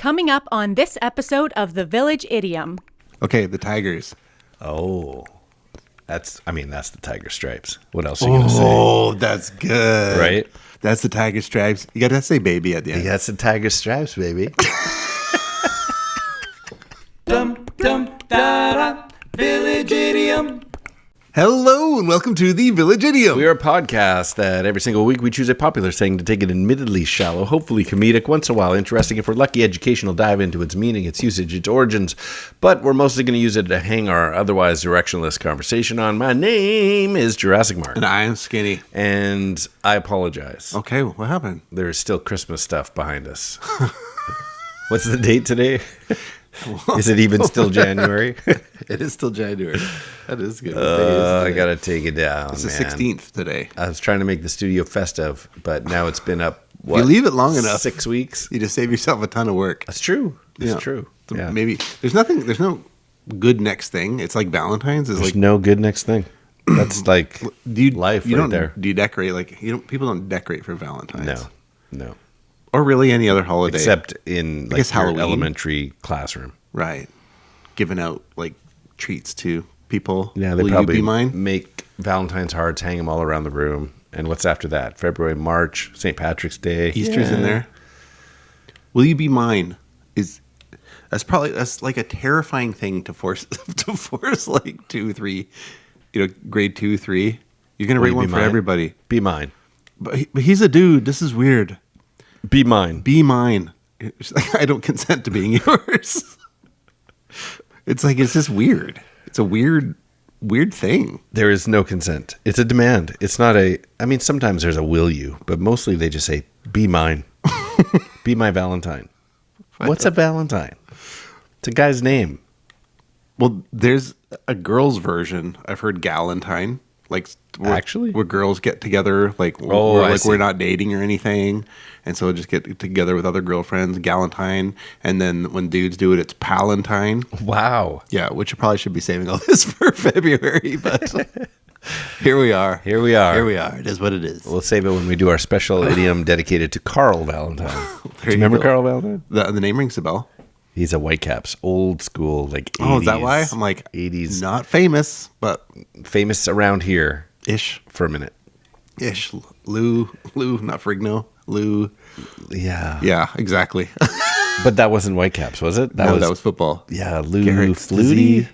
Coming up on this episode of The Village Idiom. Okay, the Tigers. Oh, that's the Tiger Stripes. What else are you going to say? Oh, that's good. Right? That's the Tiger Stripes. You got to say baby at the end. Yeah, that's the Tiger Stripes, baby. Dum dum da da, Village Idiom. Hello and welcome to the Village Idiom. We are a podcast that every single week we choose a popular saying to take it admittedly shallow, hopefully comedic, once in a while interesting, if we're lucky, educational, dive into its meaning, its usage, its origins. But we're mostly going to use it to hang our otherwise directionless conversation on. My name is Jurassic Mark. And I am Skinny. And I apologize. Okay, what happened? There is still Christmas stuff behind us. What's the date today? Is it even still January? It is still January. That is good. I got to take it down, It's the man. 16th today. I was trying to make the studio festive, but now it's been up, what? You leave it long enough. 6 weeks? You just save yourself a ton of work. That's true. It's Yeah. true. So Yeah. Maybe there's no good next thing. It's like Valentine's. It's There's like no good next thing. That's like life you right don't, there. Do you decorate people don't decorate for Valentine's? No. Or really any other holiday. Except in guess your Halloween. elementary classroom. Right. Giving out like treats to people. Yeah, they Will probably you be mine? make Valentine's hearts, hang them all around the room. And what's after that? February, March, St. Patrick's Day. Easter's in there. Will you be mine? That's like a terrifying thing to force like 2, 3, grade 2, 3. You're gonna Will write you one be for mine? everybody. Be mine. But he's a dude. This is weird. Be mine. Be mine. It's like, I don't consent to being yours. It's just weird. It's a weird thing. There is no consent. It's a demand. It's not sometimes there's a will you, but mostly they just say, be mine. Be my Valentine. What's a Valentine? It's a guy's name. Well, there's a girl's version. I've heard Galentine. Actually? Where girls get together, we're not dating or anything, and so just get together with other girlfriends, Galentine, and then when dudes do it, it's Palentine. Wow. Yeah, which I probably should be saving all this for February, but here we are. Here we are. It is what it is. We'll save it when we do our special idiom dedicated to Carl Valentine. Do you you remember go. Carl Valentine? The name rings a bell. He's a Whitecaps, old school, like 80s. Oh, is that why? I'm like 80s. Not famous, but Famous around here ish. for a minute. Ish. Lou, not Frigno. Lou. Yeah. Yeah, exactly. But that wasn't Whitecaps, was it? That was football. Yeah, Lou Garrett Flutie.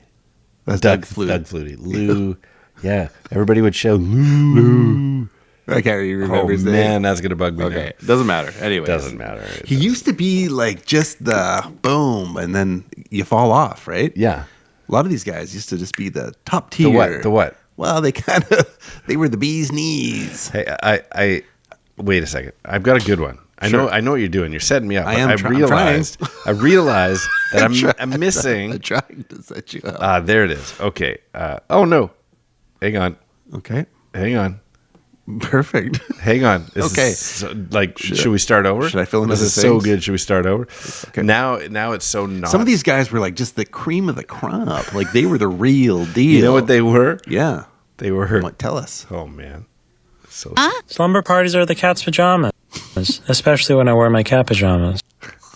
That's Doug Flutie. Doug Flutie. Lou. Yeah. Everybody would shout Lou. I can't even remember his name. Man, that's going to bug me Okay, doesn't matter. Anyway, Doesn't matter. He used to be like just the boom, and then you fall off, right? Yeah. A lot of these guys used to just be the top tier. The what? Well, they were the bee's knees. Hey, I wait a second. I've got a good one. I know what you're doing. You're setting me up. I am I trying. realized that I'm missing. I'm trying to set you up. There it is. Okay. Oh no. Hang on. Okay. Hang on. Perfect. Hang on. This Okay. is should we start over? should I fill in This other is so things? good. Should we start over? Okay. Now it's so not. Some of these guys were like just the cream of the crop. Like they were the real deal. You know what they were? Yeah. They were. What? Tell us. Oh man. So Slumber parties are the cat's pajamas, especially when I wear my cat pajamas.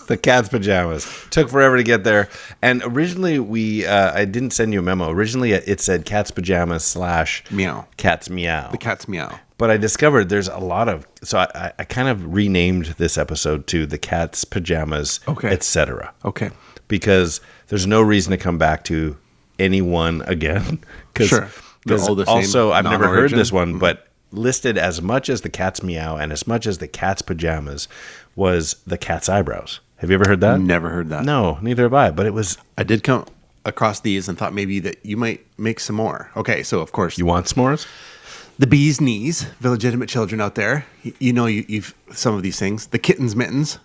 The Cat's Pajamas. Took forever to get there. And originally I didn't send you a memo. Originally it said Cat's Pajamas / Meow. Cat's Meow. The cat's meow. But I discovered there's a lot of, so I kind of renamed this episode to The Cat's Pajamas, Okay. etc. Okay. Because there's no reason to come back to anyone again. Sure. They're all the same Also, I've never heard non-origin. this one, but listed as much as The Cat's Meow and as much as The Cat's Pajamas was The Cat's Eyebrows. Have you ever heard that? Never heard that. No, neither have I. But it was. I did come across these and thought maybe that you might make some more. Okay, so of course, You want s'mores? the bee's knees, the legitimate children out there. You've some of these things. The kitten's mittens,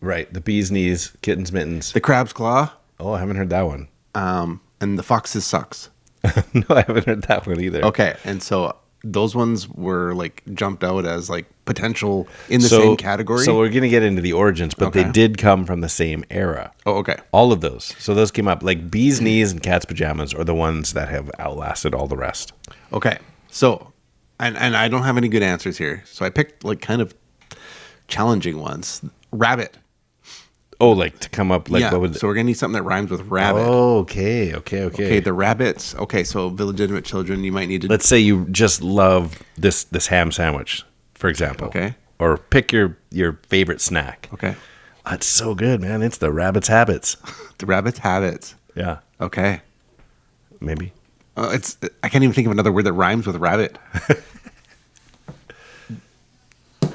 Right. The bee's knees, kitten's mittens. the crab's claw, Oh, I haven't heard that one. and the fox's sucks. No, I haven't heard that one either. Okay, and so those ones were like jumped out as like potential in the same category. So we're going to get into the origins, but they Okay. did come from the same era. Oh, okay. All of those. So those came up. Like Bee's Knees and Cat's Pajamas are the ones that have outlasted all the rest. Okay. So, and I don't have any good answers here. So I picked like kind of challenging ones. Rabbit. Oh, like to come up, like yeah. what would? So we're gonna need something that rhymes with rabbit. Oh, okay. Okay, the rabbits. Okay, so illegitimate children, you might need to. Let's say you just love this ham sandwich, for example. Okay. Or pick your favorite snack. Okay. That's so good, man. It's the rabbit's habits. The rabbit's habits. Yeah, Okay. maybe. I can't even think of another word that rhymes with rabbit.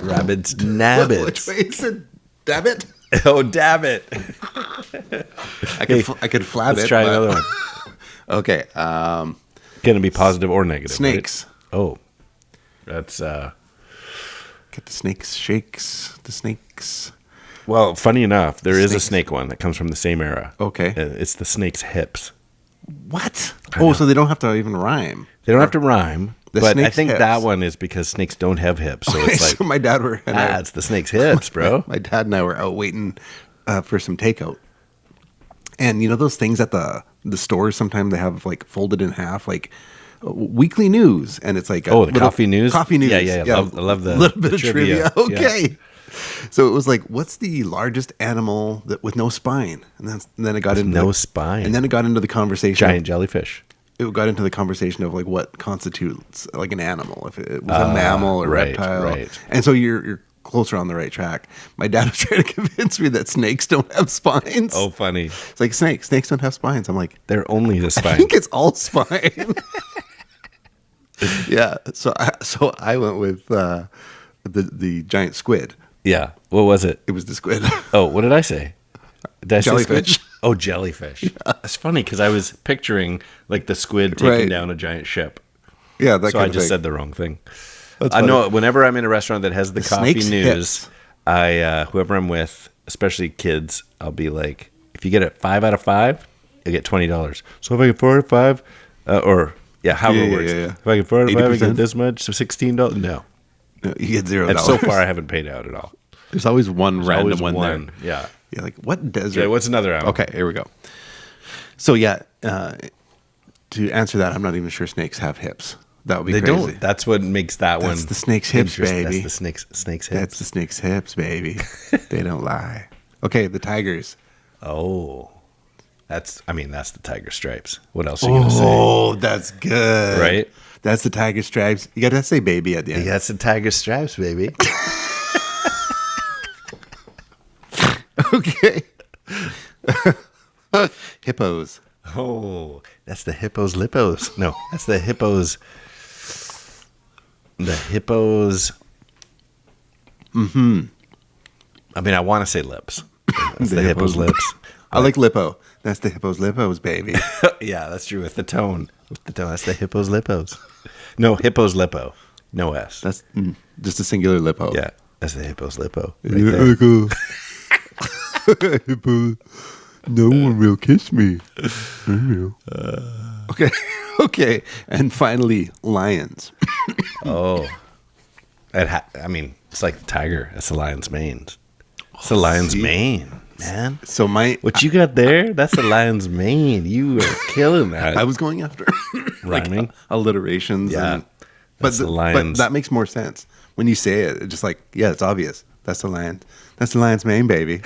Rabbit's nabbits. Which way is it? Dabbit? Oh, dab it. I could flab Let's it. try but- another one. Okay. Going to be positive or negative. Snakes. Right? Oh, that's Get the snakes shakes. The snakes. well. Funny enough, there is a Snakes. snake one that comes from the same era. Okay. It's the snake's hips. What? know. Oh, so they don't have to even rhyme. They don't have to rhyme, The but I snake's think hips. that one is because snakes don't have hips. So it's like, so my dad were. it's the snake's hips, bro. My dad and I were out waiting for some takeout, and you know those things at the stores. Sometimes they have like folded in half, like weekly news, and it's like Oh, the coffee news? Coffee news. Yeah. I love the little bit the of trivia. trivia. Okay. So it was like, what's the largest animal that with no spine? And then it got into no spine. and then it got into the conversation. Giant jellyfish. It got into the conversation of like what constitutes like an animal, if it was a mammal or right, reptile. right. And so you're closer on the right track. My dad was trying to convince me that snakes don't have spines. Oh, funny. It's like snakes don't have spines. I'm like, They're only the I spine. think it's all spine. Yeah. So I went with the giant squid. Yeah. What was it? It was the squid. Oh, what did I say? Did I say Jellyfish. squid? Oh, jellyfish. That's funny because I was picturing like the squid taking Right. down a giant ship. Yeah. That So kind I of just thing. said the wrong thing. That's I know funny. whenever I'm in a restaurant that has the coffee snake's news, hips. I whoever I'm with, especially kids, I'll be like, if you get it 5 out of 5, you get $20. So if I get 4 out of 5, or however it works. Yeah. If I get 4 out of 5, I 80%? get this much. So $16. No, No, you get $0. and so far I haven't paid out at all. There's always one There's random always one there. Yeah. Yeah, like what desert? Okay, what's another animal? Okay, here we go. So to answer that, I'm not even sure snakes have hips. That would be They crazy. don't. That's what makes that one. That's the snake's hips, interesting. baby. That's the snake's hips. That's the snake's hips, baby. They don't lie. Okay, the tigers. Oh, that's the tiger stripes. What else are you gonna say? Oh, that's good. Right? That's the tiger stripes. You gotta say baby at the end. Yeah, that's the tiger stripes, baby. Okay. Hippos. Oh, that's the hippo's lippos. No, that's the hippo's. The hippos. Mm-hmm. I mean, I want to say lips. That's the hippo's lips. I like lippo. That's the hippo's lippos, baby. Yeah, that's true. With the tone. That's the hippo's lippos. No, hippo's lippo. No S. That's just a singular lippo. Yeah, that's the hippo's lippo. Right Yeah, there. Hippo. No one will kiss me. Okay. Okay. And finally, lions. Oh. It's like the tiger. That's the lion's mane. It's the lion's see? mane, man. So What you got there? That's the lion's mane. You are killing that. I was going after Rhyming. alliterations. Yeah. But That's the lion's. But that makes more sense when you say it. It's just like, yeah, it's obvious. That's the lion. That's the lion's mane, baby.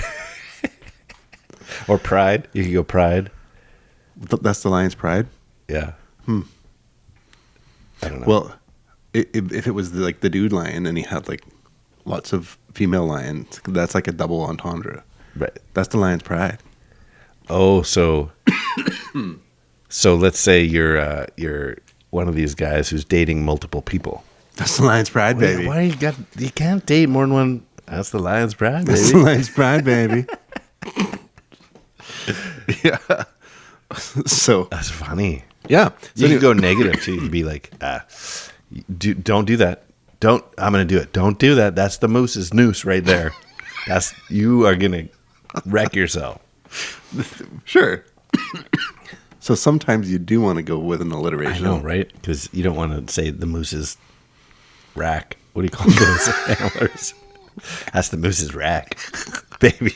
Or pride. You could go pride. That's the lion's pride. Yeah. I don't know. Well, if it was like the dude lion and he had like lots of female lions, that's like a double entendre. right. That's the lion's pride. Oh, so let's say you're one of these guys who's dating multiple people. That's the lion's pride, baby. Why you can't date more than one? That's the lion's pride, That's the baby. lion's pride, baby. Yeah. So That's funny. yeah. So You could go negative too. You could be like, don't do that. I'm gonna do it. Don't do that. That's the moose's noose right there. You are gonna wreck yourself. Sure. So sometimes you do want to go with an I alliteration. know, right? Because you don't want to say the moose's rack. What do you call those antlers? That's the moose's rack, baby.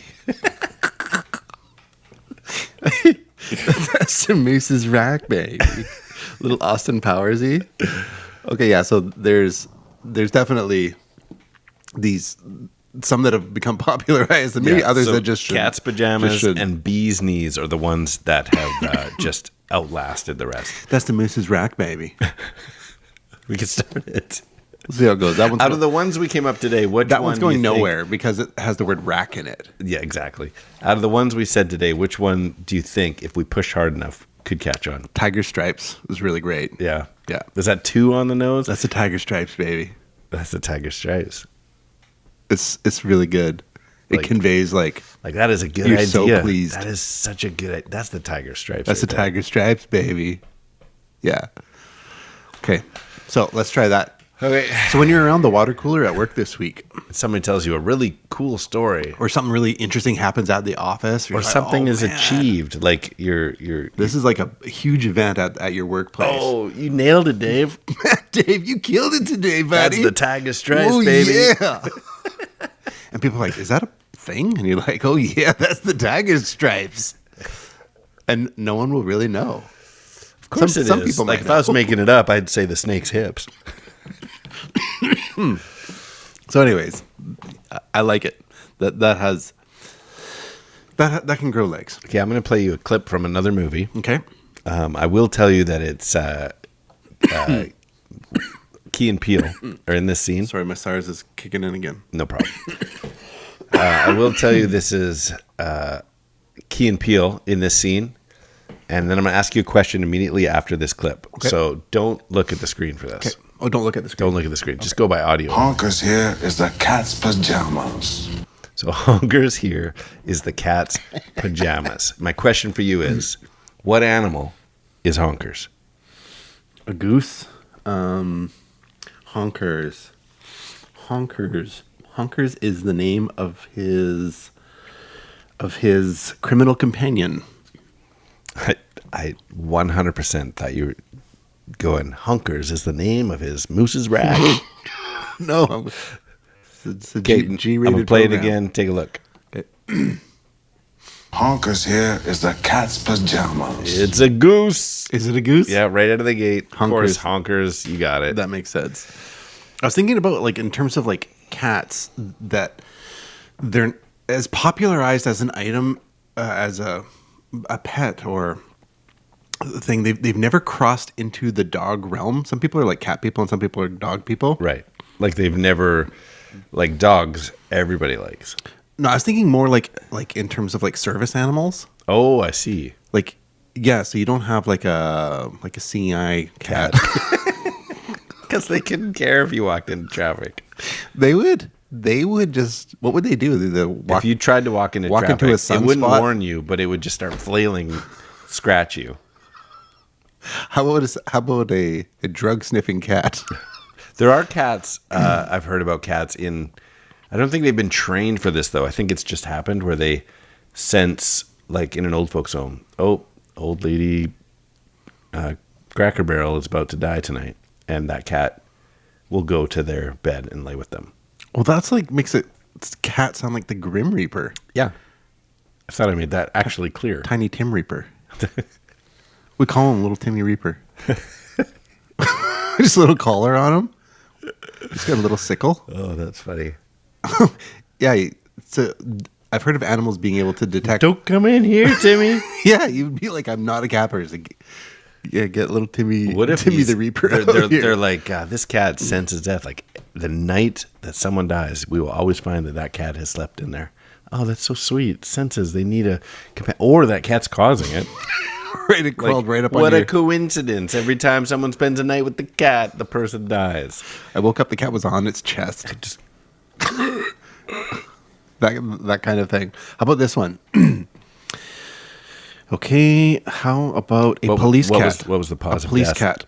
That's the moose's rack, baby. Little Austin Powersy. Okay, yeah. So there's definitely these some that have become popularized, and maybe others so that just Cat's shouldn't. Pajamas Just shouldn't. and Bee's Knees are the ones that have just outlasted the rest. That's the Moose's Rack, baby. We can start it. We'll see how it goes. That one's Out of the ones we came up today, which that one one's do you going think- nowhere because it has the word rack in it. Yeah, exactly. Out of the ones we said today, which one do you think, if we push hard enough, could catch on? Tiger Stripes is really great. Yeah. Yeah. Is that 2 on the nose? That's the Tiger Stripes, baby. That's the Tiger Stripes. It's really good. It Like- conveys like Like, that is a good You're idea. so pleased. That is such a good idea. That's the Tiger Stripes. that's the right there. Tiger Stripes, baby. Yeah. Okay. So let's try that. Okay. So when you're around the water cooler at work this week, Somebody tells you a really cool story, or something really interesting happens at the office, you're or like, something "Oh, is man, achieved, like you're This is like a huge event at your workplace. Oh, you nailed it, Dave. Dave, you killed it today, buddy. That's the Tiger Stripes, Oh, baby. yeah. And people are like, is that a thing? And you're like, oh, yeah, that's the Tiger Stripes. And no one will really know. Of course Some- it some is. people Like might if I was know. making it up, I'd say the snake's hips. So anyways, I like it. That has... That can grow legs. Okay, I'm going to play you a clip from another movie. Okay. I will tell you that it's Key and Peele are in this scene. Sorry, my SARS is kicking in again. No problem. I will tell you this is Key and Peele in this scene, and then I'm going to ask you a question immediately after this clip. Okay. So don't look at the screen for this. Okay. Oh, don't look at the screen. Don't look at the screen. Just go by audio. Honkers here is the cat's pajamas. So Honkers here is the cat's pajamas. My question for you is, what animal is Honkers? A goose. Honkers. Honkers is the name of his criminal companion. I 100% thought you were going, Honkers is the name of his moose's rack. No, it's a Okay, G-rated I'm going to play program. it again. Take a look. Okay. Honkers here is the cat's pajamas. It's a goose. Is it a goose? Yeah, right out of the gate. Of course, Honkers. Honkers. You got it. That makes sense. I was thinking about like in terms of like cats that they're as popularized as an item as a pet or thing. They've never crossed into the dog realm. Some people are like cat people and some people are dog people. Right. Like they've never, like dogs, everybody likes. No, I was thinking more like in terms of like service animals. Oh, I see. Like yeah, so you don't have like a seeing eye cat. Because they couldn't care if you walked into traffic. They would just what would they do? They walk, If you tried to walk into walk traffic, into a it wouldn't sunspot? warn you, but it would just start flailing, scratch you. how about a drug sniffing cat? There are cats. I've heard about cats in. I don't think they've been trained for this though. I think it's just happened where they sense, like in an old folks' home. Oh, old lady, Cracker Barrel is about to die tonight, and that cat will go to their bed and lay with them. Well, that's like makes cat sound like the Grim Reaper, Yeah, I thought I made that actually clear. Tiny Tim Reaper. We call him Little Timmy Reaper. Just a little collar on him. He's got a little sickle. Oh, that's funny. Yeah, I've heard of animals being able to detect. Don't come in here, Timmy. Yeah, you'd be like, I'm not a cat person. Yeah, get little Timmy. What if Timmy he's- the Reaper? They're like, this cat senses death. Like the night that someone dies, we will always find that cat has slept in there. Oh, that's so sweet. Senses they need a or that cat's causing it. right, it crawled right up on What you. a coincidence! Every time someone spends a night with the cat, the person dies. I woke up, the cat was on its chest. Just that kind of thing. How about this one? Okay, how about a police cat? What was the cause A of police death? cat.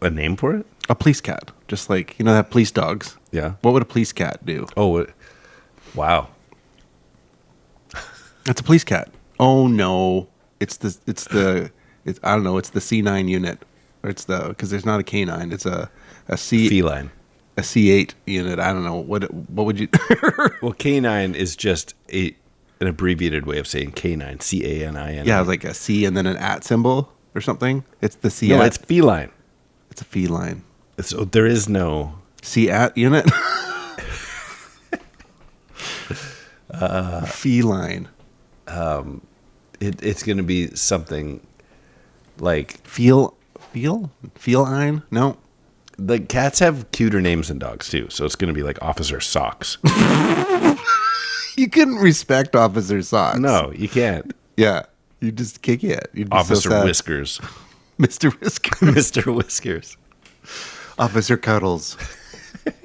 A name for it? A police cat. Just like, you know, that police dogs. Yeah. What would a police cat do? Oh, wow. That's a police cat. Oh no. I don't know, it's the C9 unit. Or it's because there's not a K9, it's a Feline. a C8 unit. I don't know. What would you Well, canine is just an abbreviated way of saying canine. CANIN. Yeah, like a C and then an at symbol or something. It's the C No, at. it's feline. It's a feline. So there is no. C at unit. Feline. It's going to be something like Feline? No. the cats have cuter names than dogs too, so it's going to be like Officer Socks. You couldn't respect Officer Socks. No, you can't. Yeah. You just kick it. You'd be Officer so sad. Whiskers. Mr. Whiskers. Mr. Whiskers. Officer Cuddles.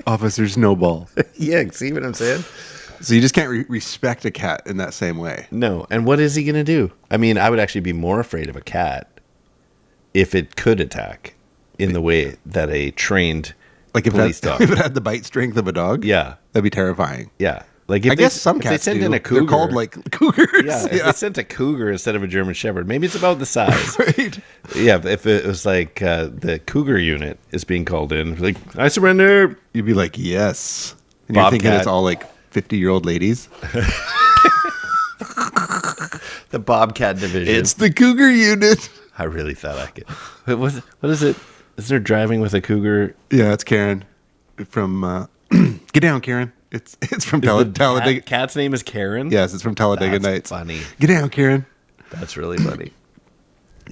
Officer Snowball. Yeah, see what I'm saying? So you just can't respect a cat in that same way. No, and what is he going to do? I mean, I would actually be more afraid of a cat if it could attack in the way that a trained Like if police it, dog. if it had the bite strength of a dog, Yeah, that'd be terrifying. yeah. Like if I guess some if cats they sent do. in a cougar, They're called like cougars. yeah, if they sent a cougar instead of a German Shepherd, maybe it's about the size. Right. Yeah, if it was like the cougar unit is being called in, like I surrender. You'd be like, yes. And you're thinking Bobcat. it's all like 50-year-old ladies. The Bobcat division. It's the cougar unit. I really thought I could. What is it? Is there driving with a cougar? Yeah, it's Karen from Get Down, Karen. It's from Talladega. Cat's name is Karen. Yes, it's from Talladega That's Nights. funny. Get down, Karen. That's really funny.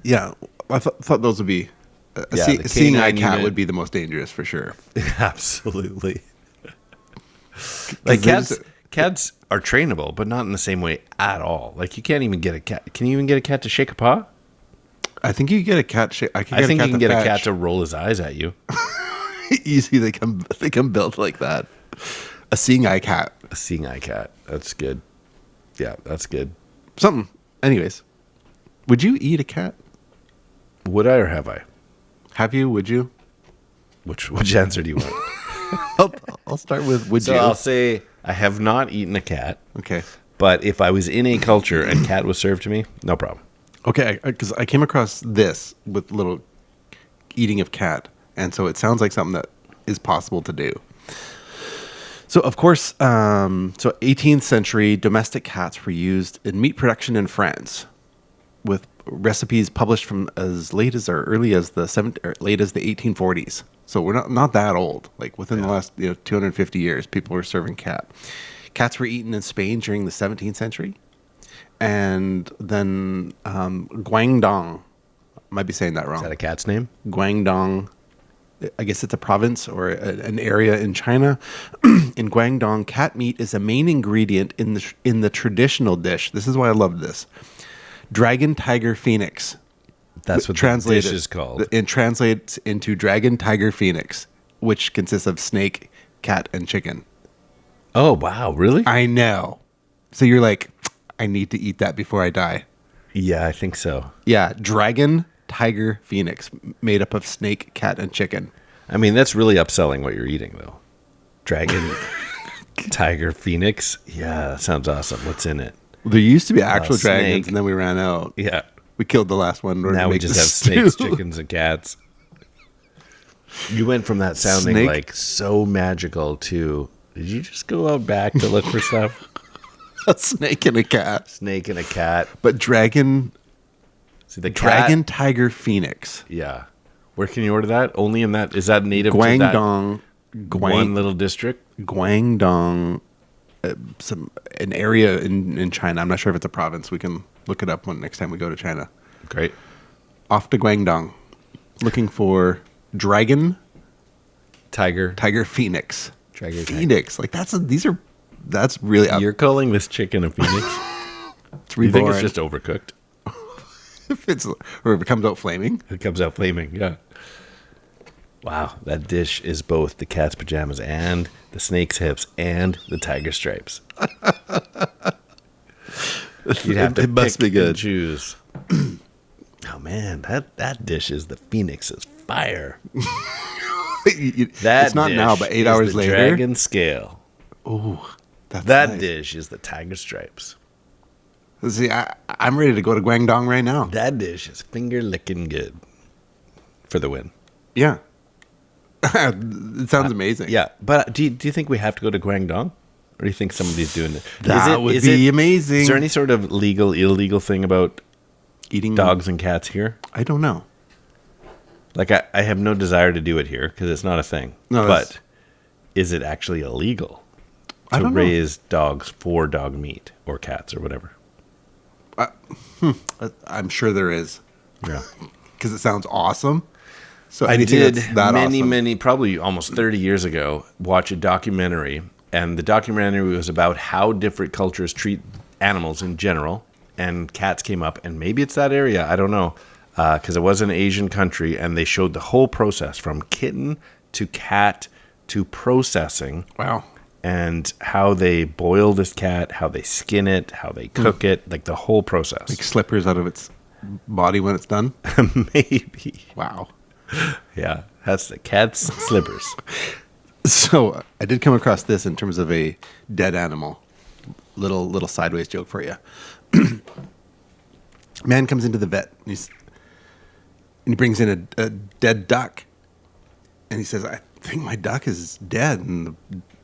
Yeah, I thought those would be Yeah, the seeing eye canine cat unit. would be the most dangerous for sure. Absolutely. Like cats are trainable, but not in the same way at all. Like you can't even get a cat. Can you even get a cat to shake a paw? I think you can get a cat. I think you can get a cat fetch. to roll his eyes at you. Easy. They come built like that. A seeing eye cat. A seeing eye cat. That's good. Yeah, that's good. Something. Anyways, would you eat a cat? Would I or have I? Have you? Would you? Which answer do you want? I'll start with would So you? I'll say I have not eaten a cat, Okay. but if I was in a culture and cat was served to me, no problem. Okay, because I came across this with little eating of cat, and so it sounds like something that is possible to do. So, of course, 18th century domestic cats were used in meat production in France, with recipes published from as late as or early as the 1840s. So we're not that old. Like within the last 250 years, people were serving cat. Cats were eaten in Spain during the 17th century, and then Guangdong. Might be saying that wrong. Is that a cat's name? Guangdong, I guess it's a province or an area in China. In Guangdong, cat meat is a main ingredient in the traditional dish. This is why I love this. Dragon, tiger, phoenix. That's what the dish is called. It translates into dragon, tiger, phoenix, which consists of snake, cat, and chicken. Oh, wow. Really? I know. So you're like, I need to eat that before I die. Yeah, I think so. Yeah, dragon, tiger, phoenix, made up of snake, cat, and chicken. I mean, that's really upselling what you're eating, though. Dragon, tiger, phoenix. Yeah, that sounds awesome. What's in it? There used to be actual snake. dragons, and then we ran out. Yeah. We killed the last one. in order Now to we make just the have stew. snakes, chickens, and cats. You went from that sounding Snake. like so magical to, did you just go out back to look for stuff? A snake and a cat. Snake and a cat. But dragon, See, the dragon, cat, tiger, phoenix. yeah. Where can you order that? Only in that, is that native to Guangdong. that one little district? Guangdong, an area in China. I'm not sure if it's a province. We can look it up next time we go to China. Great. Off to Guangdong, looking for dragon, Tiger. tiger, phoenix. Tiger, tiger. Phoenix. Like that's really up. You're calling this chicken a phoenix? It's You think it's reborn. just overcooked? if it comes out flaming. It comes out flaming, yeah. Wow, that dish is both the cat's pajamas and the snake's hips and the tiger stripes. You'd have to It must pick be good. and choose. Oh man, that dish is the phoenix's fire. That It's not dish now, but 8 is hours the later. dragon scale. That's That nice. dish is the tiger stripes. See, I'm ready to go to Guangdong right now. That dish is finger licking good for the win. Yeah. It sounds amazing. Yeah, but do you think we have to go to Guangdong? Or do you think somebody's doing it? That would be amazing. Is there any sort of legal, illegal thing about Eating dogs and cats here? I don't know. Like, I have no desire to do it here because it's not a thing. No, but is it actually illegal? I to don't know. raise dogs for dog meat or cats or whatever. I'm sure there is, Yeah. because it sounds awesome. So I anything did that's that awesome. many, probably almost 30 years ago, watch a documentary, and the documentary was about how different cultures treat animals in general, and cats came up, and maybe it's that area, I don't know, because it was an Asian country, and they showed the whole process from kitten to cat to processing. Wow. And how they boil this cat, how they skin it, how they cook it, like the whole process. Like slippers out of its body when it's done. Maybe. Wow. Yeah, that's the cat's slippers. So I did come across this in terms of a dead animal. Little sideways joke for you. Man comes into the vet and he brings in a dead duck, and he says, "I think my duck is dead." And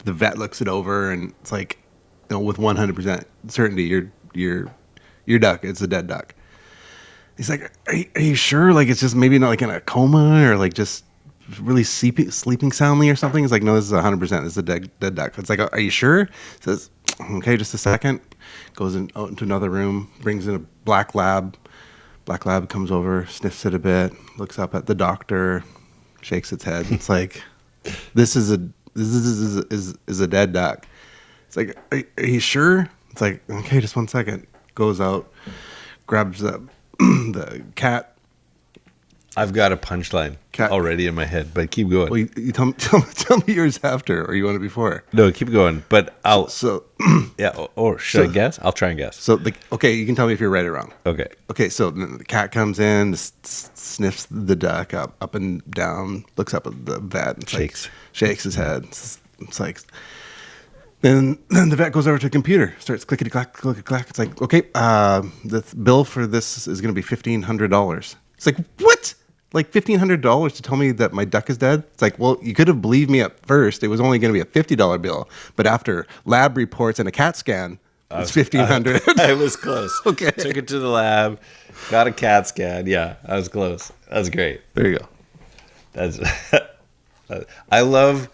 the vet looks it over, and it's like, with 100% certainty, your duck, it's a dead duck. He's like, are you sure? Like, it's just maybe not like in a coma, or like just really sleeping soundly or something? He's like, no, this is 100%. This is a dead duck. It's like, are you sure? Says, okay, just a second. Goes out into another room, brings in a black lab. Black lab comes over, sniffs it a bit, looks up at the doctor, shakes its head. It's like, this is a dead duck. It's like, are you sure? It's like, okay, just 1 second. Goes out, grabs the cat. I've got a punchline already in my head, but keep going. Well, you tell me yours after, or you want it before? No, keep going. But I'll. So Yeah. Or should I guess? I'll try and guess. So okay, you can tell me if you're right or wrong. Okay. Okay, so the cat comes in, sniffs the duck up and down, looks up at the vet, and shakes his head. It's like, then the vet goes over to a computer, starts clickety clack, clickety clack. It's like, okay, the bill for this is going to be $1,500. It's like, what? Like $1,500 to tell me that my duck is dead? It's like, well, you could have believed me at first. It was only going to be a $50 bill, but after lab reports and a CAT scan, it's $1,500. I was close. Okay. Took it to the lab, got a CAT scan. Yeah, I was close. That was great. There you go. That's. I love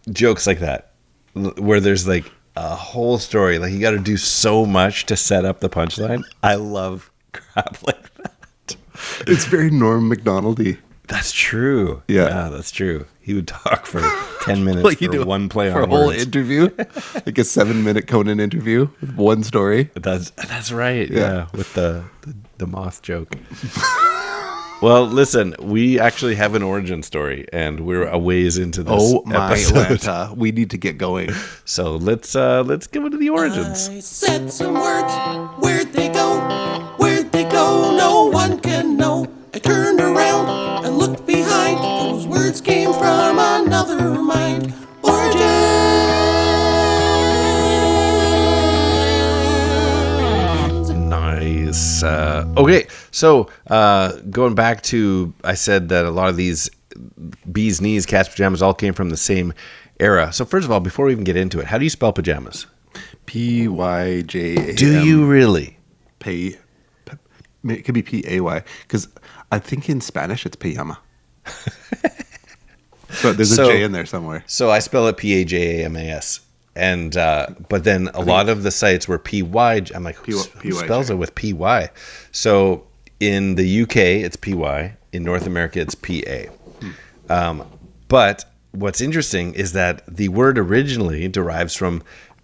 jokes like that, where there's like a whole story. Like you got to do so much to set up the punchline. I love crap like that. It's very Norm Macdonald-y. That's true. Yeah, that's true. He would talk for 10 minutes Like you for do one play for on a whole words. interview, like a 7-minute Conan interview with one story. That's right. Yeah. Yeah, with the moth joke. Well, listen, we actually have an origin story, and we're a ways into this Oh my episode. Lanta, we need to get going. So let's go into the origins. I said some words, where'd they go? Where'd they go? No one can know. I turned around and looked behind. Those words came from another mind. Origins. Nice. Okay, so going back to, I said that a lot of these bees knees, cat's pajamas all came from the same era. So first of all, before we even get into it, how do you spell pajamas? Pyjam. Do you really? It could be Pay, because I think in Spanish it's pajama. So there's a J in there somewhere. So I spell it Pajamas, and but then a lot of the sites were PY. I'm like, who spells it with PY? So in the UK it's PY. In North America it's PA. But what's interesting is that the word originally derives from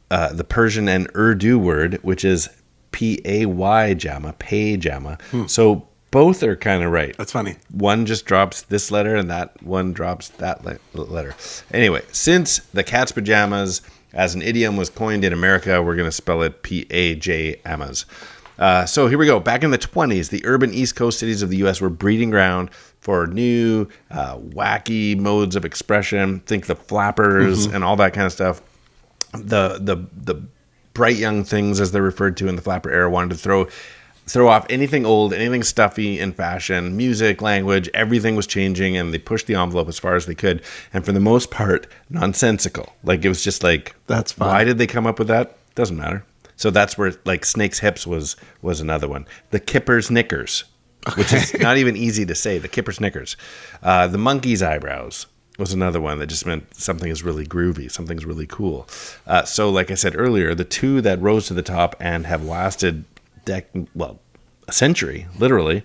the Persian and Urdu word, which is Payjama, pajama. So both are kind of right. That's funny. One just drops this letter and that one drops that letter. Anyway, since the cat's pajamas as an idiom was coined in America, we're going to spell it Pajamas. So here we go. Back in the 20s, the urban East Coast cities of the U.S. were breeding ground for new, wacky modes of expression. Think the flappers and all that kind of stuff. The bright young things, as they're referred to in the flapper era, wanted to throw off anything old, anything stuffy in fashion, music, language, everything was changing, and they pushed the envelope as far as they could. And for the most part, nonsensical. Like, it was just like, that's fine. Why did they come up with that? Doesn't matter. So that's where, like, Snake's Hips was another one. The Kipper's Knickers, which is not even easy to say. The Kipper's Knickers. The Monkey's Eyebrows. was another one that just meant something is really groovy, something's really cool. So like I said earlier, the two that rose to the top and have lasted a century, literally,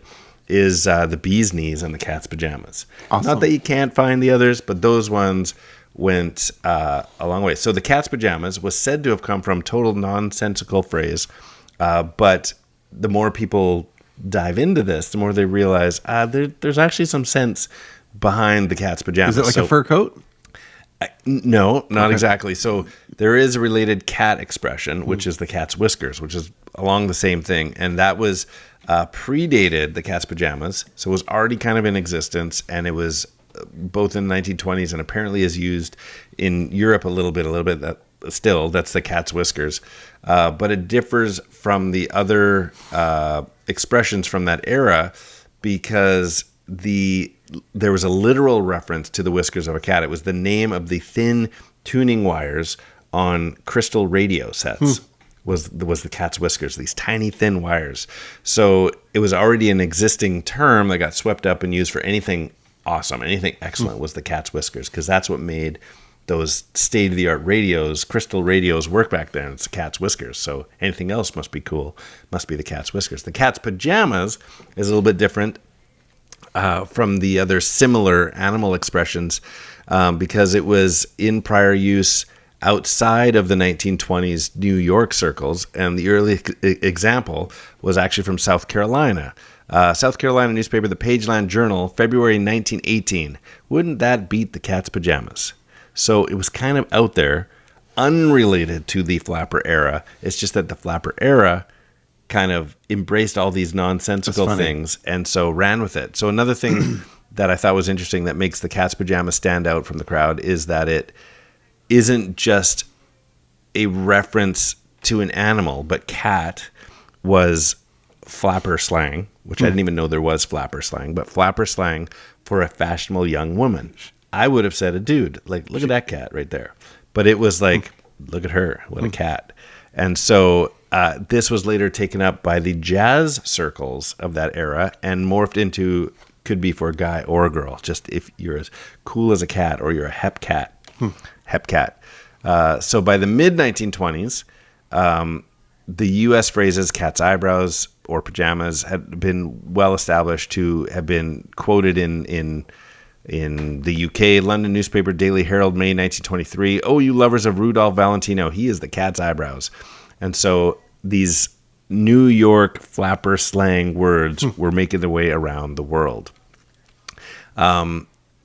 is the bee's knees and the cat's pajamas. Awesome. Not that you can't find the others, but those ones went a long way. So the cat's pajamas was said to have come from total nonsensical phrase, but the more people dive into this, the more they realize there's actually some sense behind the cat's pajamas. Is it like a fur coat? No, not exactly. So there is a related cat expression, which is the cat's whiskers, which is along the same thing. And that was predated the cat's pajamas. So it was already kind of in existence. And it was both in the 1920s and apparently is used in Europe a little bit. That's the cat's whiskers. But it differs from the other expressions from that era because there was a literal reference to the whiskers of a cat. It was the name of the thin tuning wires on crystal radio sets. Was the cat's whiskers, these tiny thin wires. So it was already an existing term that got swept up and used for anything awesome, anything excellent was the cat's whiskers, because that's what made those state-of-the-art radios, crystal radios, work back then. It's the cat's whiskers. So anything else must be cool, must be the cat's whiskers. The cat's pajamas is a little bit different from the other similar animal expressions because it was in prior use outside of the 1920s New York circles, and the early example was actually from South Carolina. South Carolina newspaper, the Pageland Journal, February 1918. Wouldn't that beat the cat's pajamas? So it was kind of out there, unrelated to the flapper era. It's just that the flapper era kind of embraced all these nonsensical things and so ran with it. So another thing that I thought was interesting that makes the cat's pajamas stand out from the crowd is that it isn't just a reference to an animal, but cat was flapper slang, which I didn't even know there was flapper slang, but flapper slang for a fashionable young woman. I would have said a dude, like, look at that cat right there. But it was like, look at her, what a cat. And so this was later taken up by the jazz circles of that era and morphed into, could be for a guy or a girl, just if you're as cool as a cat or you're a hep cat. Hep cat. So by the mid-1920s, the U.S. phrases cat's eyebrows or pajamas had been well established to have been quoted in the UK London newspaper Daily Herald, May 1923. Oh, you lovers of Rudolph Valentino, he is the cat's eyebrows. And so these New York flapper slang words were making their way around the world.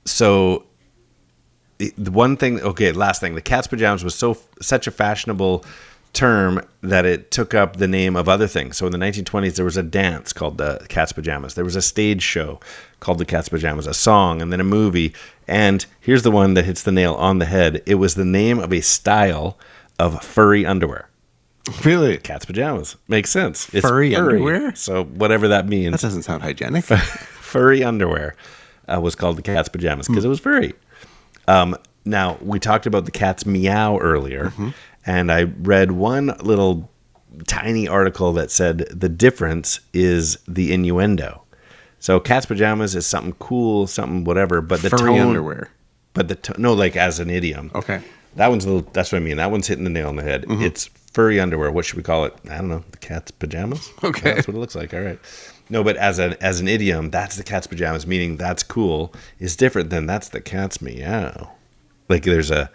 So the one thing, last thing, the cat's pajamas was such a fashionable term that it took up the name of other things. So in the 1920s, there was a dance called the Cat's Pajamas. There was a stage show called the Cat's Pajamas, a song, and then a movie. And here's the one that hits the nail on the head. It was the name of a style of furry underwear. Really? Cat's Pajamas. Makes sense. It's furry underwear? So whatever that means. That doesn't sound hygienic. Furry underwear was called the Cat's Pajamas because it was furry. Now, we talked about the cat's meow earlier, and I read one little tiny article that said the difference is the innuendo. So cat's pajamas is something cool, something whatever, but the furry tone, underwear. But no, like as an idiom. Okay. That one's that's what I mean. That one's hitting the nail on the head. It's furry underwear. What should we call it? I don't know. The cat's pajamas? Okay. Yeah, that's what it looks like. All right. No, but as an idiom, that's the cat's pajamas, meaning that's cool, is different than that's the cat's meow. Like there's an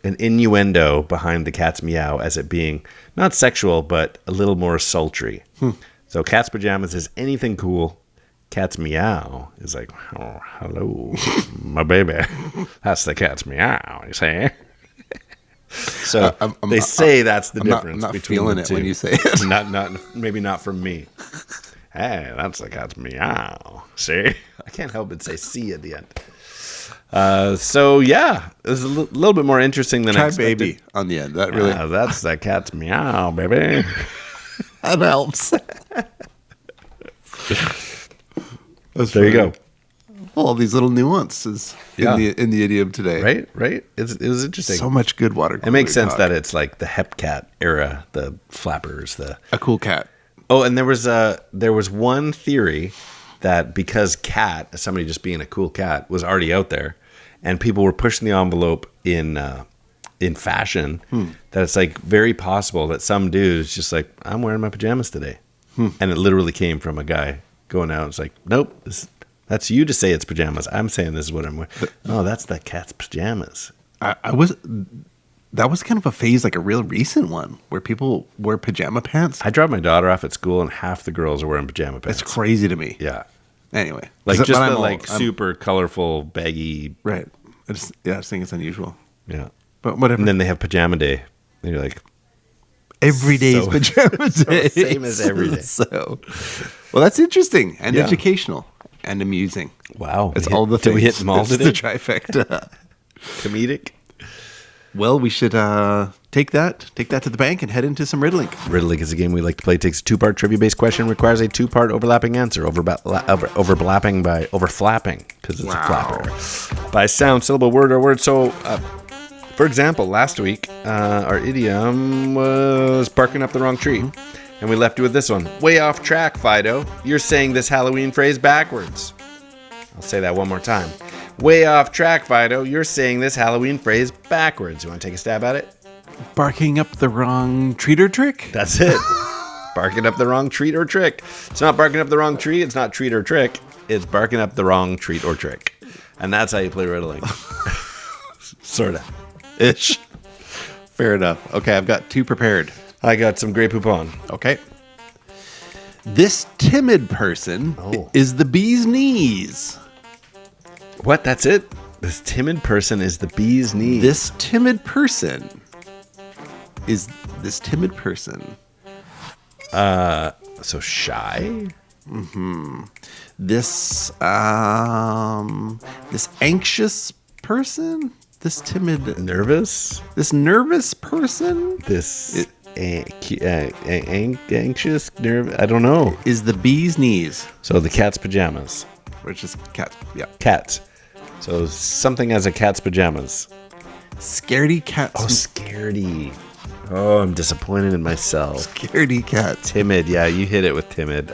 innuendo behind the cat's meow as it being not sexual, but a little more sultry. So cat's pajamas is anything cool. Cat's meow is like, oh, hello, my baby. That's the cat's meow, you say? So they say that's the difference not between feeling the it two. when you say it. Not maybe not from me. Hey, that's the cat's meow. See? I can't help but say "see" at the end. So yeah, it was a little bit more interesting than I Try expected. baby on the end. That really That's the cat's meow, baby. that helps. There you go. All these little nuances in the idiom today. Right. It was interesting. So much good water. It makes sense that it's like the hep cat era, the flappers, a cool cat. Oh, and there was one theory that because cat, somebody just being a cool cat, was already out there, and people were pushing the envelope in fashion, that it's like very possible that some dude is just like, I'm wearing my pajamas today. And it literally came from a guy going out. It's like, nope, that's you to say it's pajamas. I'm saying this is what I'm wearing. Oh, that's the cat's pajamas. That was kind of a phase, like a real recent one, where people wear pajama pants. I dropped my daughter off at school, and half the girls are wearing pajama pants. It's crazy to me. Yeah. Anyway. Like But just I'm the old. like super colorful, baggy. Right. I just think it's unusual. Yeah. But whatever. And then they have pajama day. And you're like, every day is So- pajama day. same as every day. So, well, that's interesting and Yeah. educational and amusing. wow. It's all the Did things. we hit them all It's today? the trifecta. Comedic. Well, we should take that to the bank and head into some riddling. Riddling is a game we like to play. It takes a 2-part trivia-based question, requires a 2-part overlapping answer, overflapping, because it's a flapper. By sound, syllable, word, or word. So, for example, last week, our idiom was barking up the wrong tree. And we left you with this one. Way off track, Fido. You're saying this Halloween phrase backwards. I'll say that one more time. Way off track, Fido. You're saying this Halloween phrase backwards. You want to take a stab at it? Barking up the wrong treat or trick? That's it. Barking up the wrong treat or trick. It's not barking up the wrong tree. It's not treat or trick. It's barking up the wrong treat or trick. And that's how you play riddling. Sort of. Ish. Fair enough. Okay, I've got 2 prepared. I got some Grey Poupon. Okay. This timid person is the bee's knees. What? That's it? This timid person is the bee's knees. This timid person is this timid person. So shy? This this anxious person? This timid, Nervous? this nervous person This anxious? Nervous? I don't know. is the bee's knees, So the cat's pajamas. which is cat. Yeah. Cats. So something as a cat's pajamas. Scaredy cat. Oh, scaredy. Oh, I'm disappointed in myself. Scaredy cat. Timid. Yeah, you hit it with timid.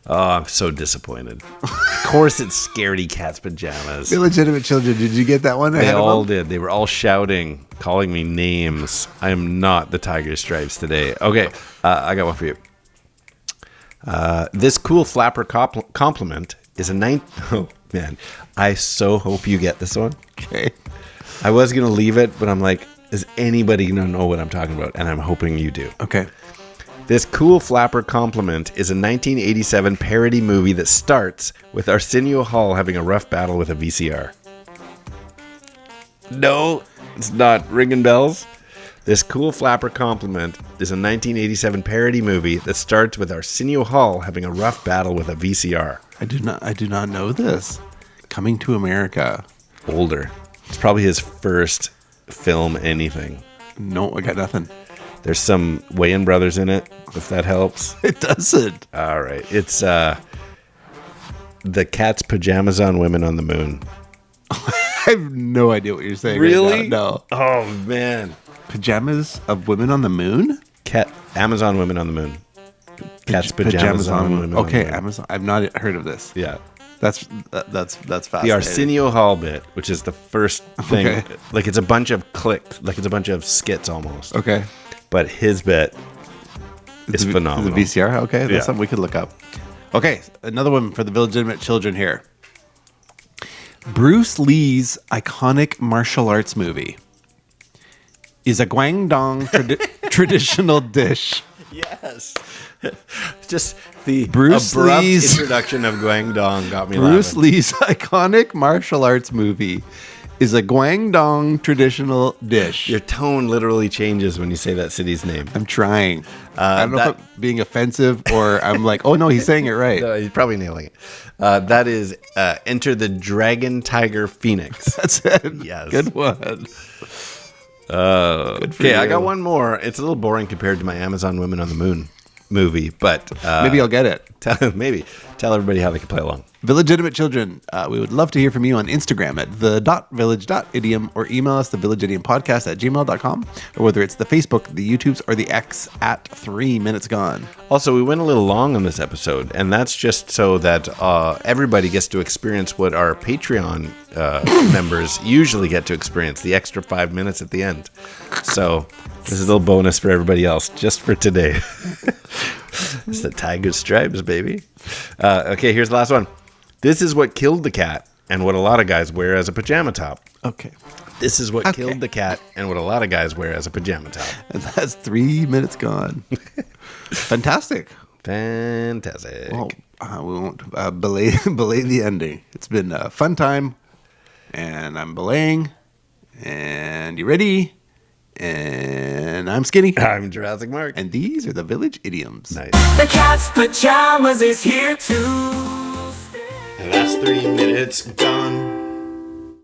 I'm so disappointed. Of course it's scaredy cat's pajamas. Illegitimate children. Did you get that one? They all did. They were all shouting, calling me names. I am not the Tiger Stripes today. Okay, I got one for you. This cool flapper compliment is a Oh, man. I so hope you get this one. Okay. I was going to leave it, but I'm like, is anybody going to know what I'm talking about? And I'm hoping you do. Okay. This cool flapper compliment is a 1987 parody movie that starts with Arsenio Hall having a rough battle with a VCR. No, it's not ringing bells. This cool flapper compliment is a 1987 parody movie that starts with Arsenio Hall having a rough battle with a VCR. I do not know this. Coming to America. Older. It's probably his first film anything. No, I got nothing. There's some Wayans brothers in it, if that helps. It doesn't. All right. It's The Cat's Pajamas on Women on the Moon. I have no idea what you're saying. Really? Right now. No. Oh, man. Pajamas of women on the moon? Amazon Women on the Moon. Cat's Pajamas on Women on Okay, the Moon. Amazon. I've not heard of this. Yeah. That's fascinating. The Arsenio Hall bit, which is the first thing. Okay. Like, it's a bunch of it's a bunch of skits almost. Okay. But his bit is phenomenal. The VCR? Okay, that's Yeah. something we could look up. Okay, another one for the illegitimate children here. Bruce Lee's iconic martial arts movie is a Guangdong traditional dish. Yes. Just the Bruce abrupt Lee's- introduction of Guangdong got me Bruce laughing. Lee's iconic martial arts movie is a Guangdong traditional dish. Your tone literally changes when you say that city's name. I'm trying. I don't know that- if I'm being offensive or I'm like, oh no, he's saying it right. No, you're probably nailing it. That is Enter the Dragon Tiger Phoenix. That's it. Yes. Good one. Good for Okay, I you. got one more. It's a little boring compared to my Amazon Women on the Moon. movie, but Maybe I'll get it. Tell everybody how they can play along. Village children, we would love to hear from you on Instagram at the.village.idiom or email us thevillageidiompodcast@gmail.com, or whether it's the Facebook, the YouTubes, or the X at 3 Minutes Gone. Also, we went a little long on this episode, and that's just so that everybody gets to experience what our Patreon members usually get to experience, the extra 5 minutes at the end. So this is a little bonus for everybody else, just for today. It's the Tiger Stripes, baby. Okay, here's the last one. This is what killed the cat and what a lot of guys wear as a pajama top. Okay. This is what killed the cat and what a lot of guys wear as a pajama top. And that's 3 minutes gone. Fantastic. Fantastic. Well, we won't belay the ending. It's been a fun time, and I'm belaying, and you ready? And I'm Skinny. I'm Jurassic Mark. And these are the Village Idioms. Nice. The Cat's Pajamas is here to stay. And that's 3 minutes gone.